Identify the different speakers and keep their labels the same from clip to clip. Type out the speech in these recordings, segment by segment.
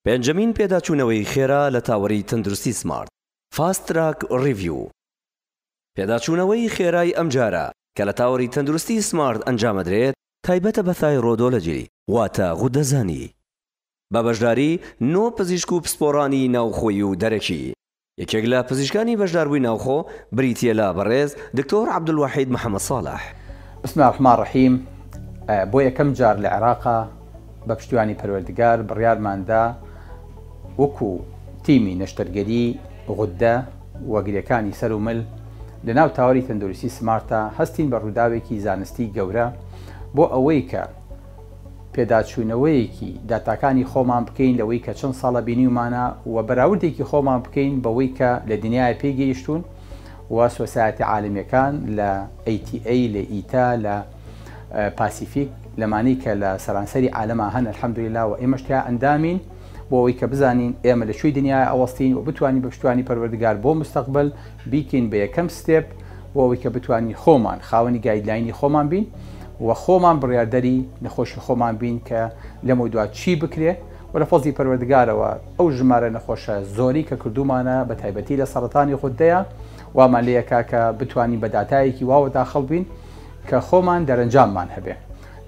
Speaker 1: پێنجەمین پێداچوونەوەی خێرا لە تاوەری تەندروستی سمارت فاست تراک ریڤیو. پێداچوونەوەی خێرای ئەم جارە کە لە تاوەری تەندروستی سمارت ئەنجامەدرێت تایبەتە بە تایڕۆدۆلۆجی واتە غودەزانی بە بەشداری 9 پزیشک و پسپۆڕانی ناوخۆیی و دەرەکی. یەکێک لە پزیشکانی بەشداربووی ناوخۆ بریتیە لە بەڕێز دکتۆر عەبدولواحید محەممەد ساڵح.
Speaker 2: بسم الله الرحمن الرحیم. بۆ یەکەم جار لە عێراقا بە پشتیوانی پەروەردگار بڕیارماندا وەکو تیمی نەشتەرگەری غودە وەگرەکانی سەر و مل لە ناو تاوەری تەندروستی سمارتە هەستین بە ڕووداوێکی زانستی گەورە بۆ ئەوەی کە پێداچوونەوەیەکی داتاکانی خۆمان بکەین لەوەی کە چەند ساڵە بینیومانە و بەراوردێکی خۆمان بکەین بەوەی کە لە دنیای پێگەیشتون و سۆسایەتی عالمیەکان لە ATA لە ئیتا لە پاسیفیک لەمانەی کە لە سەرانسەری عالەما هەن الحەمدولیلا و ئێمەشتیا ئەندامین بۆ ئەوەی کە بزانین ئێمە لە شوێی دنیای ئەوەستین و بتوانین بە پشتیوانی پەروەردگار بۆ مستەقبل بیکەین بە یەکەم ستێپ بۆ ئەوەی کە بتوانین خۆمان خاوەنی گایدلاینی خۆمان بین و خۆمان بڕیاردەری نەخۆشی خۆمان بین کە لەمەوەی دوات چی بکرێ و لە فەزلی پەروەردگارەوە ئەو ژمارە نەخۆشە زۆری کە کردومانە بە تایبەتی لە سەرەتانی غودەیە وامان لێ یەکا کە بتوانین بە داتایەکی واوە داخڵ بین کە خۆمان دەرەنجاممان هەبێ.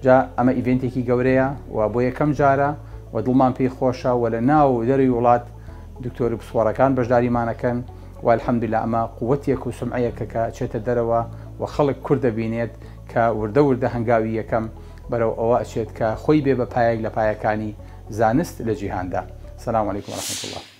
Speaker 2: جا ئەمە ئیڤێنتێکی گەورەیە و بۆ یەکەم جارە و دڵمان پێی خۆشە و لە ناو دەروی وڵات دکتۆری پسپۆڕەکان بەشداریمانەکەن و الحەمدوللا ئەمە قووەتێک و سمعەیەکە کە چێتە دەرەوە و خەڵک کوور دەبینێت کە وردە وردە هەنگاوی یەکەم بەرەو ئەوە ئەچێت کە خۆی بێ بە پایەک لە پایەکانی زانست لە جیهاندا. سەلام عەلەیکوم وەرەحمەتوڵڵاه.